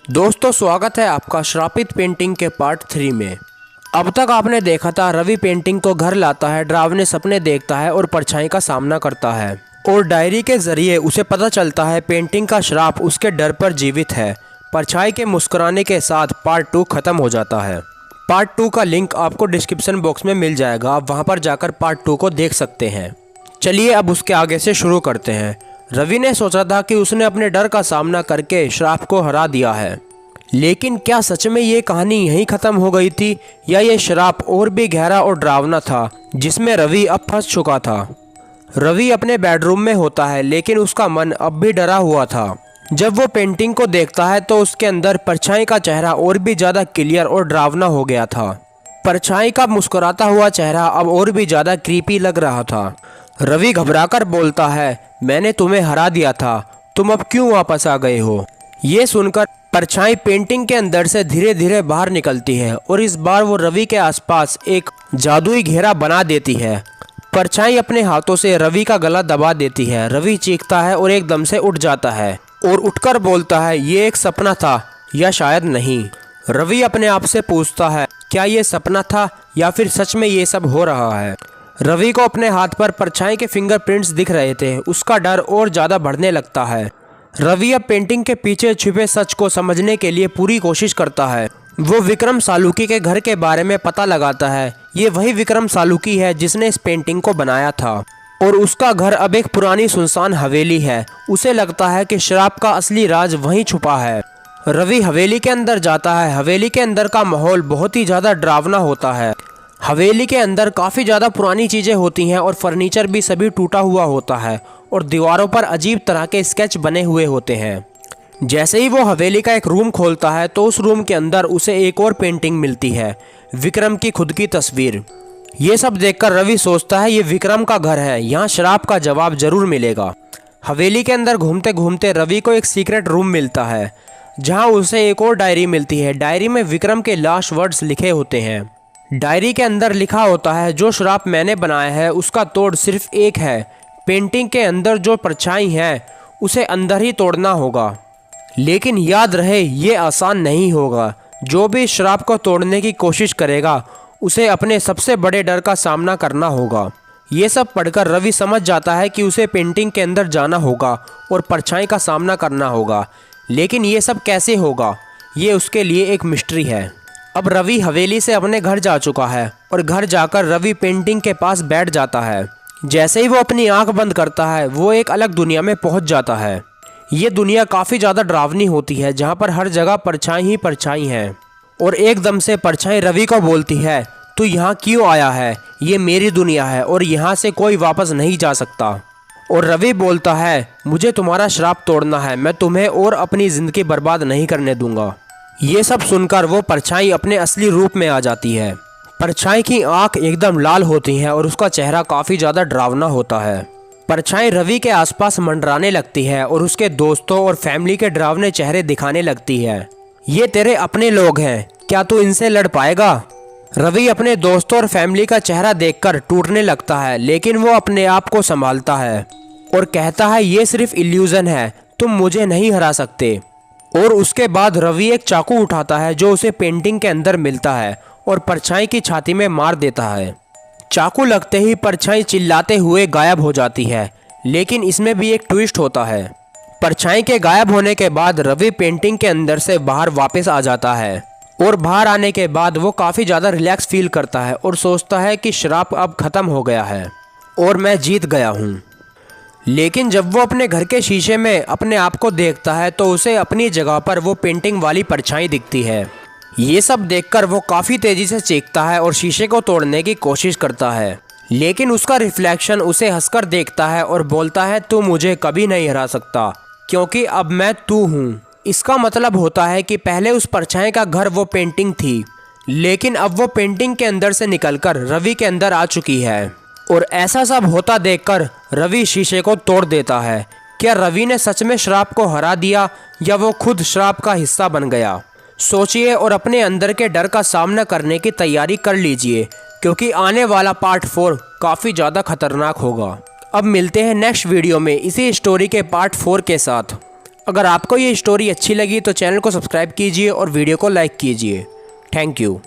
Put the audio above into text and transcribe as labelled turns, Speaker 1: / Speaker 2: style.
Speaker 1: दोस्तों स्वागत है आपका श्रापित पेंटिंग के पार्ट 3 में। अब तक आपने देखा था रवि पेंटिंग को घर लाता है, डरावने सपने देखता है और परछाई का सामना करता है और डायरी के जरिए उसे पता चलता है पेंटिंग का श्राप उसके डर पर जीवित है। परछाई के मुस्कुराने के साथ पार्ट 2 खत्म हो जाता है। पार्ट 2 का लिंक आपको डिस्क्रिप्शन बॉक्स में मिल जाएगा, आप वहां पर जाकर पार्ट 2 को देख सकते हैं। चलिए अब उसके आगे से शुरू करते हैं। रवि ने सोचा था कि उसने अपने डर का सामना करके श्राप को हरा दिया है, लेकिन क्या सच में ये कहानी यहीं ख़त्म हो गई थी या ये श्राप और भी गहरा और डरावना था जिसमें रवि अब फंस चुका था। रवि अपने बेडरूम में होता है, लेकिन उसका मन अब भी डरा हुआ था। जब वो पेंटिंग को देखता है तो उसके अंदर परछाई का चेहरा और भी ज़्यादा क्लियर और डरावना हो गया था। परछाई का मुस्कुराता हुआ चेहरा अब और भी ज़्यादा क्रीपी लग रहा था। रवि घबराकर बोलता है, मैंने तुम्हें हरा दिया था, तुम अब क्यों वापस आ गए हो। ये सुनकर परछाई पेंटिंग के अंदर से धीरे धीरे बाहर निकलती है और इस बार वो रवि के आसपास एक जादुई घेरा बना देती है। परछाई अपने हाथों से रवि का गला दबा देती है। रवि चीखता है और एकदम से उठ जाता है और उठकर बोलता है, ये एक सपना था या शायद नहीं। रवि अपने आप से पूछता है, क्या ये सपना था या फिर सच में ये सब हो रहा है। रवि को अपने हाथ पर परछाई के फिंगरप्रिंट्स दिख रहे थे। उसका डर और ज़्यादा बढ़ने लगता है। रवि अब पेंटिंग के पीछे छुपे सच को समझने के लिए पूरी कोशिश करता है। वो विक्रम सालुकी के घर के बारे में पता लगाता है। ये वही विक्रम सालुकी है जिसने इस पेंटिंग को बनाया था और उसका घर अब एक पुरानी सुनसान हवेली है। उसे लगता है कि श्राप का असली राज वहीं छुपा है। रवि हवेली के अंदर जाता है। हवेली के अंदर का माहौल बहुत ही ज़्यादा डरावना होता है। हवेली के अंदर काफ़ी ज़्यादा पुरानी चीज़ें होती हैं और फर्नीचर भी सभी टूटा हुआ होता है और दीवारों पर अजीब तरह के स्केच बने हुए होते हैं। जैसे ही वो हवेली का एक रूम खोलता है तो उस रूम के अंदर उसे एक और पेंटिंग मिलती है, विक्रम की खुद की तस्वीर। ये सब देखकर रवि सोचता है ये विक्रम का घर है, यहाँ श्राप का जवाब जरूर मिलेगा। हवेली के अंदर घूमते घूमते रवि को एक सीक्रेट रूम मिलता है जहाँ उसे एक और डायरी मिलती है। डायरी में विक्रम के लास्ट वर्ड्स लिखे होते हैं। डायरी के अंदर लिखा होता है, जो श्राप मैंने बनाया है उसका तोड़ सिर्फ एक है। पेंटिंग के अंदर जो परछाई है उसे अंदर ही तोड़ना होगा, लेकिन याद रहे ये आसान नहीं होगा। जो भी श्राप को तोड़ने की कोशिश करेगा उसे अपने सबसे बड़े डर का सामना करना होगा। ये सब पढ़कर रवि समझ जाता है कि उसे पेंटिंग के अंदर जाना होगा और परछाई का सामना करना होगा, लेकिन ये सब कैसे होगा ये उसके लिए एक मिस्ट्री है। अब रवि हवेली से अपने घर जा चुका है और घर जाकर रवि पेंटिंग के पास बैठ जाता है। जैसे ही वो अपनी आंख बंद करता है वो एक अलग दुनिया में पहुंच जाता है। ये दुनिया काफ़ी ज़्यादा डरावनी होती है, जहाँ पर हर जगह परछाई ही परछाई हैं। और एकदम से परछाई रवि को बोलती है, तू यहाँ क्यों आया है, ये मेरी दुनिया है और यहाँ से कोई वापस नहीं जा सकता। और रवि बोलता है, मुझे तुम्हारा श्राप तोड़ना है, मैं तुम्हें और अपनी ज़िंदगी बर्बाद नहीं करने दूंगा। ये सब सुनकर वो परछाई अपने असली रूप में आ जाती है। परछाई की आंख एकदम लाल होती है और उसका चेहरा काफ़ी ज़्यादा डरावना होता है। परछाई रवि के आसपास मंडराने लगती है और उसके दोस्तों और फैमिली के डरावने चेहरे दिखाने लगती है। ये तेरे अपने लोग हैं, क्या तू इनसे लड़ पाएगा। रवि अपने दोस्तों और फैमिली का चेहरा देखकर टूटने लगता है, लेकिन वो अपने आप को संभालता है और कहता है, ये सिर्फ इल्यूजन है, तुम मुझे नहीं हरा सकते। और उसके बाद रवि एक चाकू उठाता है जो उसे पेंटिंग के अंदर मिलता है और परछाई की छाती में मार देता है। चाकू लगते ही परछाई चिल्लाते हुए गायब हो जाती है, लेकिन इसमें भी एक ट्विस्ट होता है। परछाई के गायब होने के बाद रवि पेंटिंग के अंदर से बाहर वापस आ जाता है और बाहर आने के बाद वो काफ़ी ज़्यादा रिलैक्स फील करता है और सोचता है कि श्राप अब ख़त्म हो गया है और मैं जीत गया हूँ। लेकिन जब वो अपने घर के शीशे में अपने आप को देखता है तो उसे अपनी जगह पर वो पेंटिंग वाली परछाई दिखती है। ये सब देखकर वो काफ़ी तेज़ी से चीखता है और शीशे को तोड़ने की कोशिश करता है, लेकिन उसका रिफ्लेक्शन उसे हंसकर देखता है और बोलता है, तू मुझे कभी नहीं हरा सकता क्योंकि अब मैं तू हूँ। इसका मतलब होता है कि पहले उस परछाई का घर वो पेंटिंग थी, लेकिन अब वो पेंटिंग के अंदर से निकलकर रवि के अंदर आ चुकी है। और ऐसा सब होता देखकर रवि शीशे को तोड़ देता है। क्या रवि ने सच में श्राप को हरा दिया या वो खुद श्राप का हिस्सा बन गया। सोचिए और अपने अंदर के डर का सामना करने की तैयारी कर लीजिए, क्योंकि आने वाला पार्ट 4 काफ़ी ज़्यादा खतरनाक होगा। अब मिलते हैं नेक्स्ट वीडियो में इसी स्टोरी के पार्ट 4 के साथ। अगर आपको ये स्टोरी अच्छी लगी तो चैनल को सब्सक्राइब कीजिए और वीडियो को लाइक कीजिए। Thank you.